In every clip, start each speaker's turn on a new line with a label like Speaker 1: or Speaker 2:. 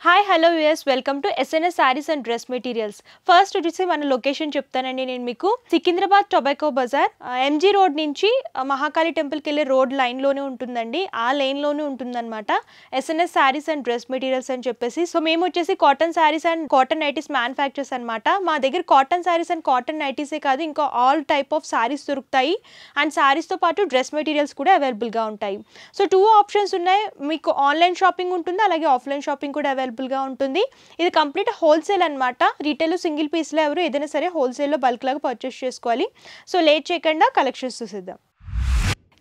Speaker 1: Hi hello us welcome to SNS saris and dress materials. First వచ్చేసి మన location చెప్తానండి నేను మీకు. Secunderabad tobacco bazaar MG road నుంచి మహాకాళి టెంపుల్కి వెళ్ళే రోడ్ లైన్లోనే ఉంటుందండి. ఆ లైన్లోనే ఉంటుందన్నమాట SNS saris and dress materials అని చెప్పేసి. సో మేము వచ్చేసి cotton saris and cotton nighties manufacturers అనమాట. మా దగ్గర కాటన్ సారీస్ అండ్ కాటన్ నైటీసే కాదు, ఇంకా ఆల్ టైప్ ఆఫ్ సారీస్ దొరుకుతాయి. అండ్ సారీస్తో పాటు డ్రెస్ మెటీరియల్స్ కూడా అవైలబుల్గా ఉంటాయి. సో 2 ఆప్షన్స్ ఉన్నాయి. మీకు ఆన్లైన్ షాపింగ్ ఉంటుంది, అలాగే ఆఫ్లైన్ షాపింగ్ కూడా అవైలబుల్గా ఉంటుంది. ఇది కంప్లీట్ హోల్సేల్ అనమాట. రీటైల్ సింగిల్ పీస్లో ఎవరు ఏదైనా సరే హోల్సేల్లో బల్క్ లాగా పర్చేస్ చేసుకోవాలి. సో లేట్ చేయకుండా కలెక్షన్స్ చూసిద్దాం.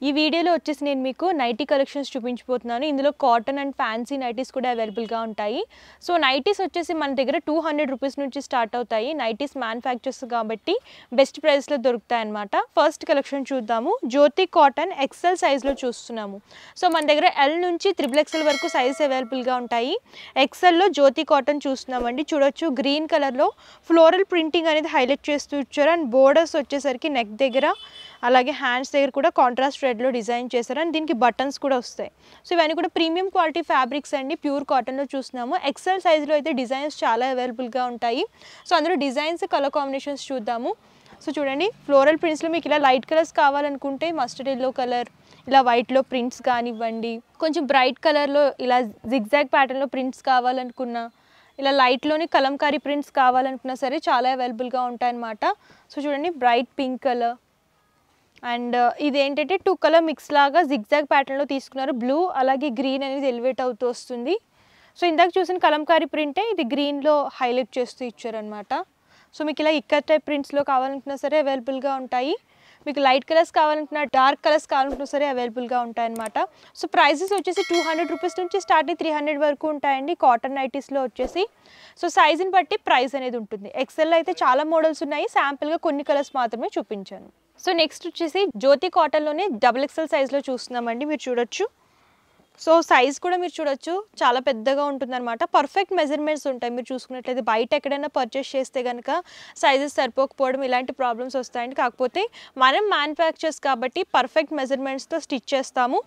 Speaker 1: ఈ వీడియోలో వచ్చేసి నేను మీకు నైటీ కలెక్షన్స్ చూపించబోతున్నాను. ఇందులో కాటన్ అండ్ ఫ్యాన్సీ నైటీస్ కూడా అవైలబుల్గా ఉంటాయి. సో నైటీస్ వచ్చేసి మన దగ్గర 200 రూపీస్ నుంచి స్టార్ట్ అవుతాయి. నైటీస్ మ్యానుఫ్యాక్చర్స్ కాబట్టి బెస్ట్ ప్రైస్లో దొరుకుతాయి అన్నమాట. ఫస్ట్ కలెక్షన్ చూద్దాము. జ్యోతి కాటన్ ఎక్సెల్ సైజ్లో చూస్తున్నాము. సో మన దగ్గర ఎల్ నుంచి XXL వరకు సైజ్ అవైలబుల్గా ఉంటాయి. ఎక్సెల్లో జ్యోతి కాటన్ చూస్తున్నామండి. చూడొచ్చు గ్రీన్ కలర్లో ఫ్లోరల్ ప్రింటింగ్ అనేది హైలైట్ చేస్తూ ఇచ్చారు. అండ్ బోర్డర్స్ వచ్చేసరికి నెక్ దగ్గర అలాగే హ్యాండ్స్ దగ్గర కూడా కాంట్రాస్ట్ రెడ్లో డిజైన్ చేశారు. అండ్ దీనికి బటన్స్ కూడా వస్తాయి. సో ఇవన్నీ కూడా ప్రీమియం క్వాలిటీ ఫ్యాబ్రిక్స్ అండి. ప్యూర్ కాటన్లో చూస్తున్నాము. ఎక్సెల్ సైజ్లో అయితే డిజైన్స్ చాలా అవైలబుల్గా ఉంటాయి. సో అందులో డిజైన్స్ కలర్ కాంబినేషన్స్ చూద్దాము. సో చూడండి, ఫ్లోరల్ ప్రింట్స్లో మీకు ఇలా లైట్ కలర్స్ కావాలనుకుంటే మస్టర్డ్ ఎల్లో కలర్, ఇలా వైట్లో ప్రింట్స్ కానివ్వండి, కొంచెం బ్రైట్ కలర్లో ఇలా జిగ్జాగ్ ప్యాటర్న్లో ప్రింట్స్ కావాలనుకున్నా, ఇలా లైట్లోని కలంకారీ ప్రింట్స్ కావాలనుకున్నా సరే చాలా అవైలబుల్గా ఉంటాయన్నమాట. సో చూడండి, బ్రైట్ పింక్ కలర్ అండ్ ఇది ఏంటంటే 2 కలర్ మిక్స్ లాగా జిగ్జాగ్ ప్యాటర్న్లో తీసుకున్నారు. బ్లూ అలాగే గ్రీన్ అనేది ఎలివేట్ అవుతూ వస్తుంది. సో ఇందాక చూసిన కలంకారీ ప్రింటే ఇది గ్రీన్లో హైలైట్ చేస్తూ ఇచ్చారనమాట. సో మీకు ఇలా ఇక్కత్ టైప్ ప్రింట్స్లో కావాలనుకున్నా సరే అవైలబుల్గా ఉంటాయి. మీకు లైట్ కలర్స్ కావాలనుకున్నా, డార్క్ కలర్స్ కావాలనుకున్నా సరే అవైలబుల్గా ఉంటాయన్నమాట. సో ప్రైజెస్ వచ్చేసి 200 రూపీస్ నుంచి స్టార్ట్ అయ్యి 300 వరకు ఉంటాయండి కాటన్ నైటీస్లో వచ్చేసి. సో సైజుని బట్టి ప్రైస్ అనేది ఉంటుంది. ఎక్సెల్లో అయితే చాలా మోడల్స్ ఉన్నాయి. శాంపుల్గా కొన్ని కలర్స్ మాత్రమే చూపించాను. సో నెక్స్ట్ వచ్చేసి జ్యోతి కాటన్లోనే XXL సైజ్లో చూస్తున్నామండి. మీరు చూడొచ్చు. సో సైజ్ కూడా మీరు చూడొచ్చు, చాలా పెద్దగా ఉంటుందన్నమాట. పర్ఫెక్ట్ మెజర్మెంట్స్ ఉంటాయి. మీరు చూసుకున్నట్లయితే బయట ఎక్కడైనా పర్చేస్ చేస్తే కనుక సైజెస్ సరిపోకపోవడం ఇలాంటి ప్రాబ్లమ్స్ వస్తాయండి. కాకపోతే మనం మ్యానుఫ్యాక్చర్స్ కాబట్టి పర్ఫెక్ట్ మెజర్మెంట్స్తో స్టిచ్ చేస్తాము.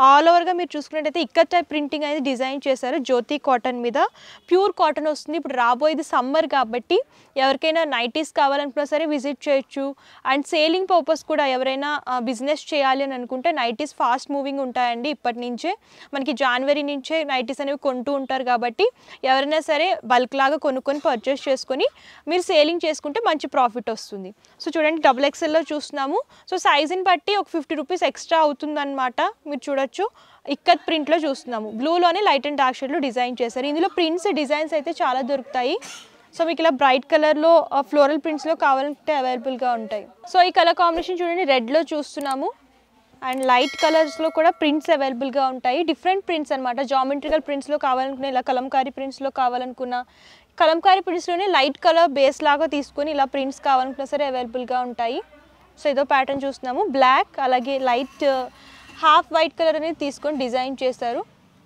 Speaker 1: ఆల్ ఓవర్గా మీరు చూసుకున్నట్లయితే ఇక్కత్ టైప్ ప్రింటింగ్ అనేది డిజైన్ చేశారు జ్యోతి కాటన్ మీద. ప్యూర్ కాటన్ వస్తుంది. ఇప్పుడు రాబోయేది సమ్మర్ కాబట్టి ఎవరికైనా నైటీస్ కావాలనుకున్నా సరే విజిట్ చేయొచ్చు. అండ్ సేలింగ్ పర్పస్ కూడా ఎవరైనా బిజినెస్ చేయాలి అని అనుకుంటే నైటీస్ ఫాస్ట్ మూవింగ్ ఉంటాయండి. ఇప్పటి నుంచే మనకి జనవరి నుంచే నైటీస్ అనేవి కొంటూ ఉంటారు కాబట్టి ఎవరైనా సరే బల్క్ లాగా కొనుక్కొని పర్చేస్ చేసుకొని మీరు సేలింగ్ చేసుకుంటే మంచి ప్రాఫిట్ వస్తుంది. సో చూడండి, XXLలో చూస్తున్నాము. సో సైజుని బట్టి ఒక 50 రూపీస్ ఎక్స్ట్రా అవుతుందన్నమాట. మీరు చూడొచ్చు, ఇక్కత్ ప్రింట్లో చూస్తున్నాము. బ్లూలోనే లైట్ అండ్ డార్క్ షేడ్లో డిజైన్ చేశారు. ఇందులో ప్రింట్స్ డిజైన్స్ అయితే చాలా దొరుకుతాయి. సో మీకు ఇలా బ్రైట్ కలర్లో ఫ్లోరల్ ప్రింట్స్లో కావాలంటే అవైలబుల్గా ఉంటాయి. సో ఈ కలర్ కాంబినేషన్ చూడండి, రెడ్లో చూస్తున్నాము. అండ్ లైట్ కలర్స్లో కూడా ప్రింట్స్ అవైలబుల్గా ఉంటాయి. డిఫరెంట్ ప్రింట్స్ అనమాట. జామెట్రికల్ ప్రింట్స్లో కావాలనుకున్న, ఇలా కలంకారీ ప్రింట్స్లో కావాలనుకున్న, కలంకారీ ప్రింట్స్లోనే లైట్ కలర్ బేస్ లాగా తీసుకొని ఇలా ప్రింట్స్ కావాలనుకున్నా సరే అవైలబుల్గా ఉంటాయి. సో ఏదో ప్యాటర్న్ చూస్తున్నాము. బ్లాక్ అలాగే లైట్ హాఫ్ వైట్ కలర్ అనేది తీసుకొని డిజైన్ చేశారు.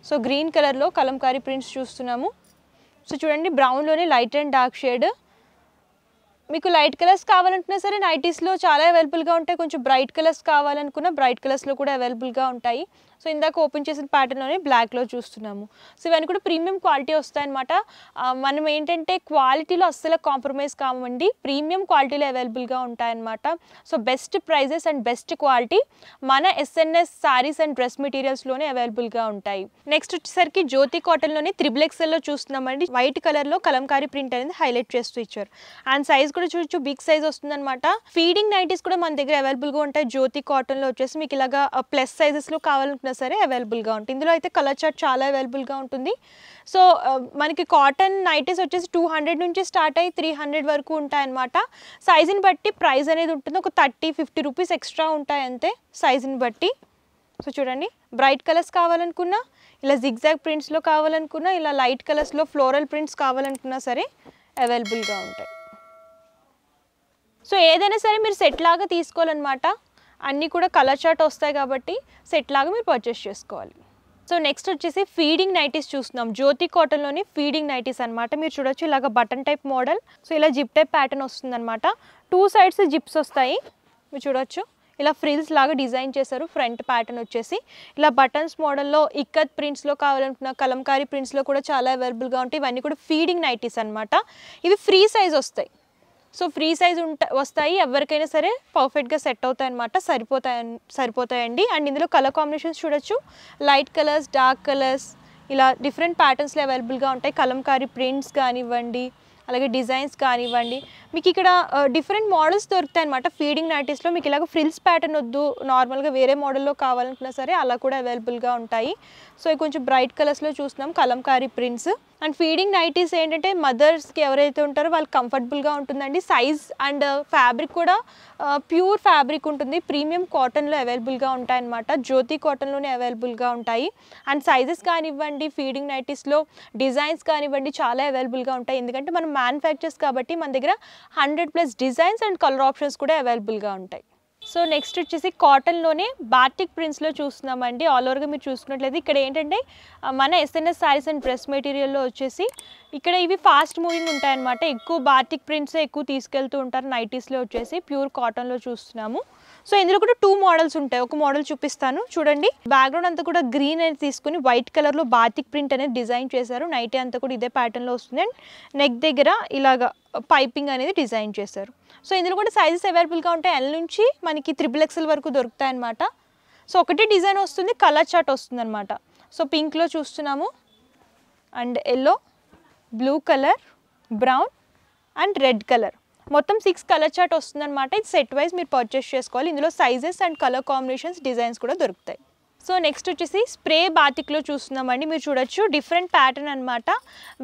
Speaker 1: సో గ్రీన్ కలర్లో కలంకారీ ప్రింట్స్ చూస్తున్నాము. సో చూడండి, బ్రౌన్లోనే లైట్ అండ్ డార్క్ షేడ్. మీకు లైట్ కలర్స్ కావాలనుకున్నా సరే నైటీస్లో చాలా అవైలబుల్గా ఉంటాయి. కొంచెం బ్రైట్ కలర్స్ కావాలనుకున్న బ్రైట్ కలర్స్లో కూడా అవైలబుల్గా ఉంటాయి. సో ఇందాక ఓపెన్ చేసిన ప్యాటర్న్లోనే బ్లాక్లో చూస్తున్నాము. సో ఇవన్నీ కూడా ప్రీమియం క్వాలిటీ వస్తాయన్నమాట. మనం ఏంటంటే క్వాలిటీలో అస్సలు కాంప్రమైజ్ కావండి. ప్రీమియం క్వాలిటీలో అవైలబుల్గా ఉంటాయన్నమాట. So best prices and best quality మన ఎస్ఎన్ఎస్ సారీస్ అండ్ డ్రెస్ మెటీరియల్స్లోనే అవైలబుల్గా ఉంటాయి. నెక్స్ట్ వచ్చేసరికి జ్యోతి కాటన్లోనే XXLలో చూస్తున్నామండి. వైట్ కలర్లో కలంకారీ ప్రింట్ అనేది హైలైట్ చేస్తూ ఇచ్చారు. అండ్ సైజ్ కూడా చూడొచ్చు, బిగ్ సైజ్ వస్తుందన్నమాట. ఫీడింగ్ నైటీస్ కూడా మన దగ్గర అవైలబుల్గా ఉంటాయి. జ్యోతి కాటన్లో వచ్చేసి మీకు ఇలాగా ప్లస్ సైజెస్లో కావాలనుకున్న సరే అవైలబుల్గా ఉంటుంది. ఇందులో అయితే కలర్ చార్ట్ చాలా అవైలబుల్గా ఉంటుంది. సో మనకి కాటన్ నైటీస్ వచ్చేసి 200 నుంచి స్టార్ట్ అయ్యి 300 వరకు ఉంటాయన్నమాట. సైజుని బట్టి ప్రైస్ అనేది ఉంటుంది. ఒక 30-50 రూపీస్ ఎక్స్ట్రా ఉంటాయి అంతే సైజుని బట్టి. సో చూడండి, బ్రైట్ కలర్స్ కావాలనుకున్నా, ఇలా జిగ్జాగ్ ప్రింట్స్లో కావాలనుకున్నా, ఇలా లైట్ కలర్స్లో ఫ్లోరల్ ప్రింట్స్ కావాలనుకున్నా సరే అవైలబుల్గా ఉంటాయి. సో ఏదైనా సరే మీరు సెట్ లాగా తీసుకోవాలన్నమాట. అన్నీ కూడా కలర్ చార్ట్ వస్తాయి కాబట్టి సెట్ లాగా మీరు పర్చేస్ చేసుకోవాలి. సో నెక్స్ట్ వచ్చేసి ఫీడింగ్ నైటీస్ చూస్తున్నాం. జ్యోతి కాటన్లోని ఫీడింగ్ నైటీస్ అనమాట. మీరు చూడొచ్చు, ఇలాగ బటన్ టైప్ మోడల్. సో ఇలా జిప్ టైప్ ప్యాటర్న్ వస్తుందన్నమాట. 2 సైడ్స్ జిప్స్ వస్తాయి. మీరు చూడొచ్చు, ఇలా ఫ్రిల్స్ లాగా డిజైన్ చేశారు. ఫ్రంట్ ప్యాటర్న్ వచ్చేసి ఇలా బటన్స్ మోడల్లో ఇక్కత్ ప్రింట్స్లో కావాలనుకున్న కలంకారీ ప్రింట్స్లో కూడా చాలా అవైలబుల్గా ఉంటాయి. ఇవన్నీ కూడా ఫీడింగ్ నైటీస్ అనమాట. ఇవి ఫ్రీ సైజ్ వస్తాయి. సో ఫ్రీ సైజ్ వస్తాయి, ఎవరికైనా సరే పర్ఫెక్ట్గా సెట్ అవుతాయి అనమాట. సరిపోతాయండి. అండ్ ఇందులో కలర్ కాంబినేషన్స్ చూడొచ్చు. లైట్ కలర్స్, డార్క్ కలర్స్, ఇలా డిఫరెంట్ ప్యాటర్న్స్లో అవైలబుల్గా ఉంటాయి. కలంకారీ ప్రింట్స్ కానివ్వండి, అలాగే డిజైన్స్ కానివ్వండి, మీకు ఇక్కడ డిఫరెంట్ మోడల్స్ దొరుకుతాయి అనమాట. ఫీడింగ్ నైటీస్లో మీకు ఇలాగ ఫ్రిల్స్ ప్యాటర్న్ వద్దు, నార్మల్గా వేరే మోడల్లో కావాలనుకున్నా సరే అలా కూడా అవైలబుల్గా ఉంటాయి. సో ఇవి కొంచెం బ్రైట్ కలర్స్లో చూస్తున్నాం Kalamkari prints. And feeding nighties ఏంటంటే మదర్స్కి ఎవరైతే ఉంటారో వాళ్ళకి కంఫర్టబుల్గా ఉంటుందండి. సైజ్ అండ్ ఫ్యాబ్రిక్ కూడా ప్యూర్ ఫ్యాబ్రిక్ ఉంటుంది. ప్రీమియం కాటన్లో అవైలబుల్గా ఉంటాయి అన్నమాట. జ్యోతి కాటన్లోనే అవైలబుల్గా ఉంటాయి. అండ్ సైజెస్ కానివ్వండి, ఫీడింగ్ నైటీస్లో డిజైన్స్ కానివ్వండి చాలా అవైలబుల్గా ఉంటాయి. ఎందుకంటే మనం మ్యానుఫ్యాక్చర్స్ కాబట్టి మన దగ్గర 100+ డిజైన్స్ అండ్ కలర్ ఆప్షన్స్ కూడా అవైలబుల్గా ఉంటాయి. సో నెక్స్ట్ వచ్చేసి కాటన్లోనే బాటిక్ ప్రింట్స్లో చూస్తున్నామండి. ఆల్ ఓవర్గా మీరు చూసుకున్నట్లయితే ఇక్కడ ఏంటంటే మన ఎస్ఎన్ఎస్ శారీస్ అండ్ డ్రెస్ మెటీరియల్లో వచ్చేసి ఇక్కడ ఇవి ఫాస్ట్ మూవింగ్ ఉంటాయన్నమాట. ఎక్కువ బాటిక్ ప్రింట్స్ ఎక్కువ తీసుకెళ్తూ ఉంటారు. నైటీస్లో వచ్చేసి ప్యూర్ కాటన్లో చూస్తున్నాము. సో ఇందులో కూడా 2 మోడల్స్ ఉంటాయి. ఒక మోడల్ చూపిస్తాను చూడండి. బ్యాక్గ్రౌండ్ అంతా కూడా గ్రీన్ అనేది తీసుకుని వైట్ కలర్లో బాటిక్ ప్రింట్ అనేది డిజైన్ చేశారు. నైటీ అంతా కూడా ఇదే ప్యాటర్న్లో వస్తుంది. అండ్ నెక్ దగ్గర ఇలాగా పైపింగ్ అనేది డిజైన్ చేశారు. సో ఇందులో కూడా సైజెస్ అవైలబుల్గా ఉంటాయి. ఎల్ నుంచి మనకి 3XL వరకు దొరుకుతాయి అన్నమాట. సో ఒకటే డిజైన్ వస్తుంది, కలర్ చార్ట్ వస్తుంది అనమాట. సో పింక్లో చూస్తున్నాము, and yellow, blue colour, brown and red colour, మొత్తం 6 కలర్ చార్ట్ వస్తుంది అనమాట. ఇది సెట్ వైజ్ మీరు పర్చేస్ చేసుకోవాలి. ఇందులో sizes and colour combinations, designs కూడా దొరుకుతాయి. సో నెక్స్ట్ వచ్చేసి స్ప్రే బాతిక్లో చూస్తున్నామండి. మీరు చూడొచ్చు డిఫరెంట్ ప్యాటర్న్ అనమాట.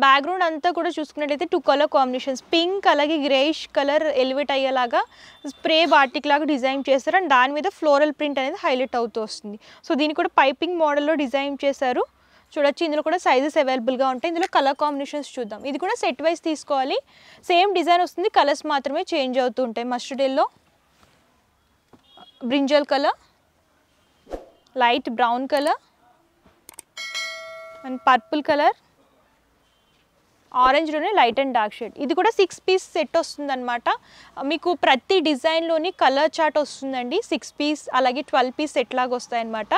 Speaker 1: బ్యాక్గ్రౌండ్ అంతా కూడా చూసుకున్నట్టయితే 2 కలర్ కాంబినేషన్స్, పింక్ అలాగే గ్రేయిష్ కలర్ ఎలివేట్ అయ్యేలాగా స్ప్రే బాటిక్ లాగా డిజైన్ చేశారు. అండ్ దాని మీద ఫ్లోరల్ ప్రింట్ అనేది హైలైట్ అవుతూ వస్తుంది. సో దీన్ని కూడా పైపింగ్ మోడల్లో డిజైన్ చేశారు. చూడొచ్చు ఇందులో కూడా సైజెస్ అవైలబుల్గా ఉంటాయి. ఇందులో కలర్ కాంబినేషన్స్ చూద్దాం. ఇది కూడా సెట్ వైజ్ తీసుకోవాలి. సేమ్ డిజైన్ వస్తుంది, కలర్స్ మాత్రమే చేంజ్ అవుతూ ఉంటాయి. Mustard yellow, brinjal colour, light brown colour and purple colour, ఆరెంజ్లోనే లైట్ అండ్ డార్క్ షేడ్. ఇది కూడా 6 పీస్ సెట్ వస్తుంది అనమాట. మీకు ప్రతి డిజైన్లోని కలర్ చార్ట్ వస్తుందండి. 6 పీస్ అలాగే 12 పీస్ సెట్ లాగా వస్తాయన్నమాట.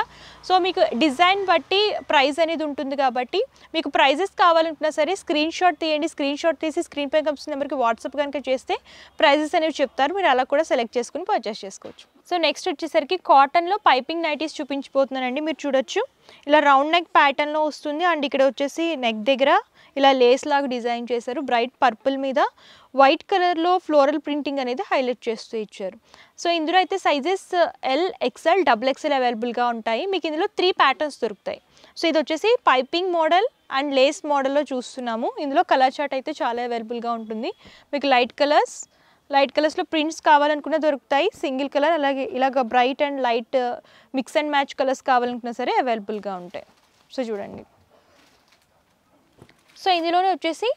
Speaker 1: సో మీకు డిజైన్ బట్టి ప్రైస్ అనేది ఉంటుంది కాబట్టి మీకు ప్రైజెస్ కావాలనుకున్నా సరే స్క్రీన్ షాట్ తీయండి. స్క్రీన్ షాట్ తీసి స్క్రీన్ పై కనిపిస్తున్న నెంబర్కి వాట్సాప్ కనుక చేస్తే ప్రైజెస్ అనేవి చెప్తారు. మీరు అలా కూడా సెలెక్ట్ చేసుకుని పర్చేస్ చేసుకోవచ్చు. సో నెక్స్ట్ వచ్చేసరికి కాటన్లో పైపింగ్ నైటీస్ చూపించిపోతున్నానండి. మీరు చూడొచ్చు ఇలా రౌండ్ నెక్ ప్యాటర్న్లో వస్తుంది. అండ్ ఇక్కడ వచ్చేసి నెక్ దగ్గర ఇలా లేస్ లాగా డిజైన్ చేశారు. బ్రైట్ పర్పుల్ మీద వైట్ కలర్లో ఫ్లోరల్ ప్రింటింగ్ అనేది హైలైట్ చేస్తూ ఇచ్చారు. సో ఇందులో అయితే సైజెస్ ఎల్, XL, XXL అవైలబుల్గా ఉంటాయి. మీకు ఇందులో 3 ప్యాటర్న్స్ దొరుకుతాయి. సో ఇది వచ్చేసి పైపింగ్ మోడల్ అండ్ లేస్ మోడల్లో చూస్తున్నాము. ఇందులో కలర్ చార్ట్ అయితే చాలా అవైలబుల్గా ఉంటుంది. మీకు లైట్ కలర్స్లో ప్రింట్స్ కావాలనుకున్నా దొరుకుతాయి. సింగిల్ కలర్ అలాగే ఇలాగ bright and light mix and match colours కావాలనుకున్నా సరే అవైలబుల్గా ఉంటాయి. సో చూడండి. సో ఇందులోనే వచ్చేసి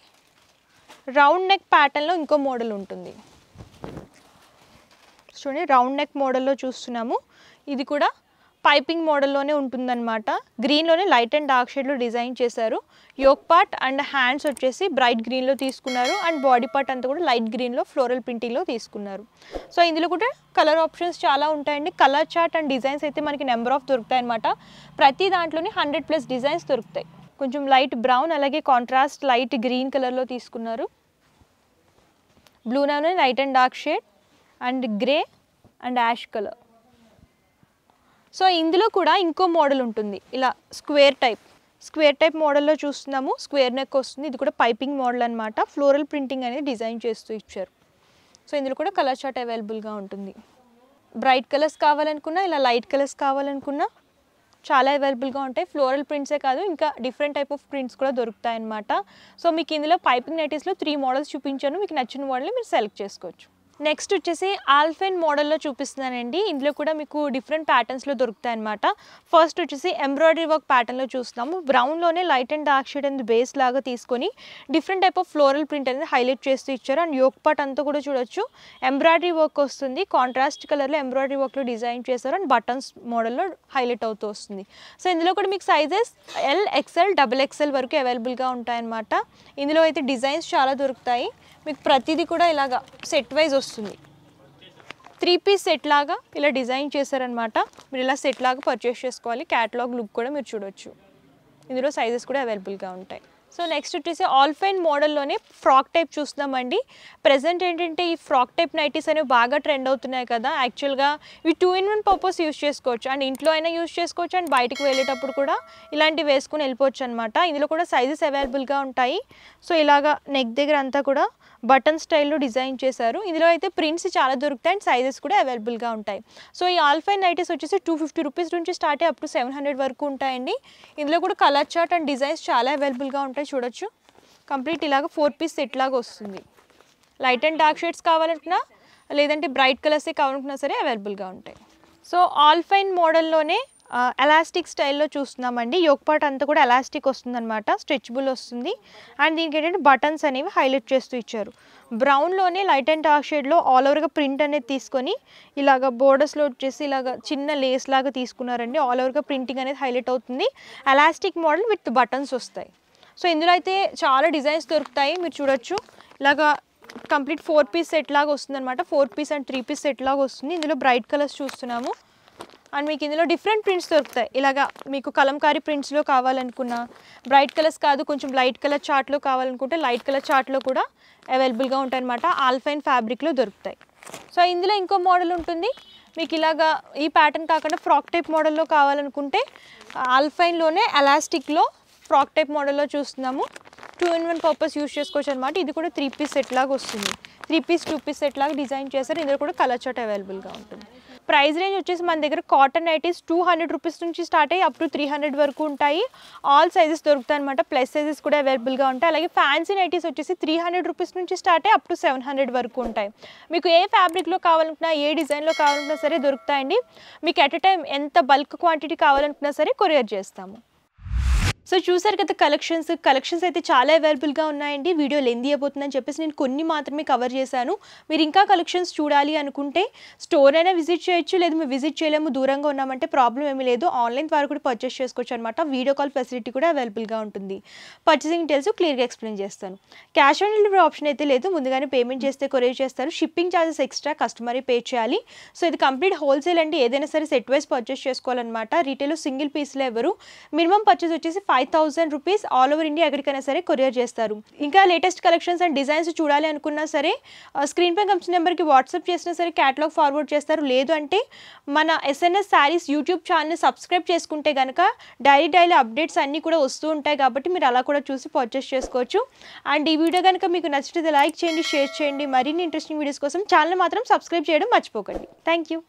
Speaker 1: రౌండ్ నెక్ ప్యాటర్న్లో ఇంకో మోడల్ ఉంటుంది. చూడండి రౌండ్ నెక్ మోడల్లో చూస్తున్నాము. ఇది కూడా పైపింగ్ మోడల్లోనే ఉంటుందన్నమాట. గ్రీన్లోనే లైట్ అండ్ డార్క్ షేడ్లో డిజైన్ చేశారు. యోక్ పార్ట్ అండ్ హ్యాండ్స్ వచ్చేసి బ్రైట్ గ్రీన్లో తీసుకున్నారు. అండ్ బాడీ పార్ట్ అంతా కూడా లైట్ గ్రీన్లో ఫ్లోరల్ ప్రింటింగ్లో తీసుకున్నారు. సో ఇందులో కూడా కలర్ ఆప్షన్స్ చాలా ఉంటాయండి. కలర్ చార్ట్ అండ్ డిజైన్స్ అయితే మనకి నెంబర్ ఆఫ్ దొరుకుతాయి అన్నమాట. ప్రతి దాంట్లోనే 100+ డిజైన్స్ దొరుకుతాయి. కొంచెం లైట్ బ్రౌన్ అలాగే కాంట్రాస్ట్ లైట్ గ్రీన్ కలర్లో తీసుకున్నారు. బ్లూలోనే light and dark shade and grey and ash colour. So ఇందులో కూడా ఇంకో మోడల్ ఉంటుంది. ఇలా స్క్వేర్ టైప్ మోడల్లో చూస్తున్నాము. స్క్వేర్ నెక్ వస్తుంది. ఇది కూడా పైపింగ్ మోడల్ అనమాట. ఫ్లోరల్ ప్రింటింగ్ అనేది డిజైన్ చేస్తూ ఇచ్చారు. సో ఇందులో కూడా కలర్ చార్ట్ అవైలబుల్గా ఉంటుంది. బ్రైట్ కలర్స్ కావాలనుకున్నా, ఇలా లైట్ కలర్స్ కావాలనుకున్నా చాలా అవైలబుల్గా ఉంటాయి. ఫ్లోరల్ ప్రింట్సే కాదు, ఇంకా డిఫరెంట్ టైప్ ఆఫ్ ప్రింట్స్ కూడా దొరుకుతాయి అన్నమాట. సో మీకు ఇందులో పైపింగ్ నైటీస్లో 3 మోడల్స్ చూపించాను. మీకు నచ్చిన మోడల్ని మీరు సెలెక్ట్ చేసుకోవచ్చు. నెక్స్ట్ వచ్చేసి ఆల్ఫైన్ మోడల్లో చూపిస్తున్నానండి. ఇందులో కూడా మీకు డిఫరెంట్ ప్యాటర్న్స్లో దొరుకుతాయి అన్నమాట. ఫస్ట్ వచ్చేసి ఎంబ్రాయిడరీ వర్క్ ప్యాటర్న్లో చూస్తున్నాము. బ్రౌన్లోనే light and dark shade and base లాగా తీసుకొని different type of floral print అనేది హైలైట్ చేస్తూ ఇచ్చారు. అండ్ యోక్ పార్ట్ అంతా కూడా చూడొచ్చు ఎంబ్రాయిడరీ వర్క్ వస్తుంది. కాంట్రాస్ట్ కలర్లో ఎంబ్రాయిడరీ వర్క్లో డిజైన్ చేశారు. అండ్ బటన్స్ మోడల్లో హైలైట్ అవుతూ వస్తుంది. సో ఇందులో కూడా మీకు సైజెస్ ఎల్, XL, XXL వరకు అవైలబుల్గా ఉంటాయన్నమాట. ఇందులో అయితే డిజైన్స్ చాలా దొరుకుతాయి. మీకు ప్రతిదీ కూడా ఇలాగా సెట్ వైజ్ వస్తుంది. 3 పీస్ సెట్ లాగా ఇలా డిజైన్ చేశారనమాట. మీరు ఇలా సెట్ లాగా పర్చేస్ చేసుకోవాలి. క్యాటలాగ్ లుక్ కూడా మీరు చూడొచ్చు. ఇందులో సైజెస్ కూడా అవైలబుల్గా ఉంటాయి. సో నెక్స్ట్ వచ్చేసి ఆల్ఫైన్ మోడల్లోనే ఫ్రాక్ టైప్ చూస్తున్నామండి. ప్రెజెంట్ ఏంటంటే ఈ ఫ్రాక్ టైప్ నైటీస్ అనేవి బాగా ట్రెండ్ అవుతున్నాయి కదా. యాక్చువల్గా ఇవి 2-in-1 పర్పస్ యూస్ చేసుకోవచ్చు. అండ్ ఇంట్లో అయినా యూస్ చేసుకోవచ్చు, అండ్ బయటికి వెళ్ళేటప్పుడు కూడా ఇలాంటివి వేసుకుని వెళ్ళిపోవచ్చు అనమాట. ఇందులో కూడా సైజెస్ అవైలబుల్గా ఉంటాయి. సో ఇలాగా నెక్ దగ్గర అంతా కూడా బటన్ స్టైల్లో డిజైన్ చేశారు. ఇందులో అయితే ప్రింట్స్ చాలా దొరుకుతాయి అండ్ సైజెస్ కూడా అవైలబుల్గా ఉంటాయి. సో ఈ ఆల్ఫైన్ నైటీస్ వచ్చేసి 250 రూపీస్ నుంచి స్టార్ట్ అయ్యి అప్ టు 700 వరకు ఉంటాయండి. ఇందులో కూడా కలర్ చార్ట్ అండ్ డిజైన్స్ చాలా అవైలబుల్గా ఉంటాయి. చూడొచ్చు. కంప్లీట్ ఇలాగ 4 పీస్ సెట్ లాగా వస్తుంది. లైట్ అండ్ డార్క్ షేడ్స్ కావాలనుకున్నా లేదంటే బ్రైట్ కలర్సే కావాలనుకున్నా సరే అవైలబుల్గా ఉంటాయి. సో ఆల్ఫైన్ మోడల్లోనే ఎలాస్టిక్ స్టైల్లో చూస్తున్నామండి. యోక్ పార్ట్ అంతా కూడా ఎలాస్టిక్ వస్తుందన్నమాట. స్ట్రెచబుల్ వస్తుంది. అండ్ దీనికి ఏంటంటే బటన్స్ అనేవి హైలైట్ చేస్తూ ఇచ్చారు. బ్రౌన్లోనే లైట్ అండ్ డార్క్ షేడ్లో ఆల్ ఓవర్గా ప్రింట్ అనేది తీసుకొని ఇలాగ బోర్డర్స్లో వచ్చేసి ఇలాగ చిన్న లేస్ లాగా తీసుకున్నారండి. ఆల్ ఓవర్గా ప్రింటింగ్ అనేది హైలైట్ అవుతుంది. ఎలాస్టిక్ మోడల్ విత్ బటన్స్ వస్తాయి. సో ఇందులో అయితే చాలా డిజైన్స్ దొరుకుతాయి. మీరు చూడొచ్చు. ఇలాగా కంప్లీట్ 4 పీస్ సెట్ లాగా వస్తుంది అనమాట. 4 పీస్ అండ్ 3 పీస్ సెట్ లాగా వస్తుంది. ఇందులో బ్రైట్ కలర్స్ చూస్తున్నాము. అండ్ మీకు ఇందులో డిఫరెంట్ ప్రింట్స్ దొరుకుతాయి. ఇలాగా మీకు కలంకారీ ప్రింట్స్లో కావాలనుకున్నా, బ్రైట్ కలర్స్ కాదు కొంచెం లైట్ కలర్ చార్ట్లో కావాలనుకుంటే లైట్ కలర్ చార్ట్లో కూడా అవైలబుల్గా ఉంటాయి అనమాట. ఆల్ఫైన్ ఫ్యాబ్రిక్లో దొరుకుతాయి. సో ఇందులో ఇంకో మోడల్ ఉంటుంది. మీకు ఇలాగా ఈ ప్యాటర్న్ కాకుండా ఫ్రాక్ టైప్ మోడల్లో కావాలనుకుంటే ఆల్ఫైన్లోనే ఎలాస్టిక్లో ఫ్రాక్ టైప్ మోడల్లో చూస్తున్నాము. 2-in-1 పర్పస్ యూస్ చేసుకోవచ్చు అనమాట. ఇది కూడా 3 పీస్ సెట్ లాగా వస్తుంది. 3 పీస్ 2 పీస్ సెట్ లాగా డిజైన్ చేశారు. ఇందులో కూడా కలర్ చార్ట్ అవైలబుల్గా ఉంటుంది. ప్రైస్ రేంజ్ వచ్చేసి మన దగ్గర కాటన్ నైటీస్ 200 రూపీస్ నుంచి స్టార్ట్ అయ్యి అప్ టు 300 వరకు ఉంటాయి. ఆల్ సైజెస్ దొరుకుతాయి అనమాట. ప్లస్ సైజెస్ కూడా అవైలబుల్గా ఉంటాయి. అలాగే ఫ్యాన్సీ నైటీస్ వచ్చేసి 300 రూపీస్ నుంచి స్టార్ట్ అయ్యి అప్ టు 700 వరకు ఉంటాయి. మీకు ఏ ఫ్యాబ్రిక్లో కావాలనుకున్నా ఏ డిజైన్లో కావాలనుకున్నా సరే దొరుకుతాయండి. మీకు ఎట్ ఎ టైం ఎంత బల్క్ క్వాంటిటీ కావాలనుకున్నా సరే కొరియర్ చేస్తాము. సో చూసారు కదా కలెక్షన్స్ అయితే చాలా అవైలబుల్గా ఉన్నాయండి. వీడియో లెందీ అయిపోతుందని చెప్పేసి నేను కొన్ని మాత్రమే కవర్ చేశాను. మీరు ఇంకా కలెక్షన్స్ చూడాలి అనుకుంటే స్టోర్ అయినా విజిట్ చేయొచ్చు, లేదా మేము విజిట్ చేయలేము దూరంగా ఉన్నామంటే ప్రాబ్లం ఏమీ లేదు. ఆన్లైన్ ద్వారా కూడా పర్చేస్ చేసుకోవచ్చు అనమాట. వీడియో కాల్ ఫెసిలిటీ కూడా అవైలబుల్గా ఉంటుంది. పర్చేసింగ్ డీటెయిల్స్ క్లియర్గా ఎక్స్ప్లెయిన్ చేస్తాను. క్యాష్ ఆన్ డెలివరీ ఆప్షన్ అయితే లేదు. ముందుగానే పేమెంట్ చేస్తే కొరియర్ చేస్తారు. షిప్పింగ్ ఛార్జెస్ ఎక్స్ట్రా కస్టమరే పే చేయాలి. సో ఇది కంప్లీట్ హోల్సేల్ అండి. ఏదైనా సరే సెట్ వైజ్ పర్చేస్ చేసుకోవాలన్నమాట. రీటైల్ సింగిల్ పీస్లో ఎవరు మినిమం పర్చేస్ వచ్చేసి 5,000 రూపీస్ ఆల్ ఓవర్ ఇండియా ఎక్కడికైనా సరే కొరియర్ చేస్తారు. ఇంకా లేటెస్ట్ కలెక్షన్స్ అండ్ డిజైన్స్ చూడాలి అనుకున్నా సరే స్క్రీన్ పై కనిపించిన నెంబర్కి వాట్సాప్ చేసినా సరే క్యాటలాగ్ ఫార్వర్డ్ చేస్తారు. లేదు అంటే మన ఎస్ఎన్ఎస్ శారీస్ యూట్యూబ్ ఛానల్ని సబ్స్క్రైబ్ చేసుకుంటే కనుక డైలీ అప్డేట్స్ అన్నీ కూడా వస్తూ ఉంటాయి. కాబట్టి మీరు అలా కూడా చూసి పర్చేస్ చేసుకోవచ్చు. అండ్ ఈ వీడియో కనుక మీకు నచ్చితే లైక్ చేయండి, షేర్ చేయండి. మరిన్ని ఇంట్రెస్టింగ్ వీడియోస్ కోసం ఛానల్ మాత్రం సబ్స్క్రైబ్ చేయడం మర్చిపోకండి. Thank you.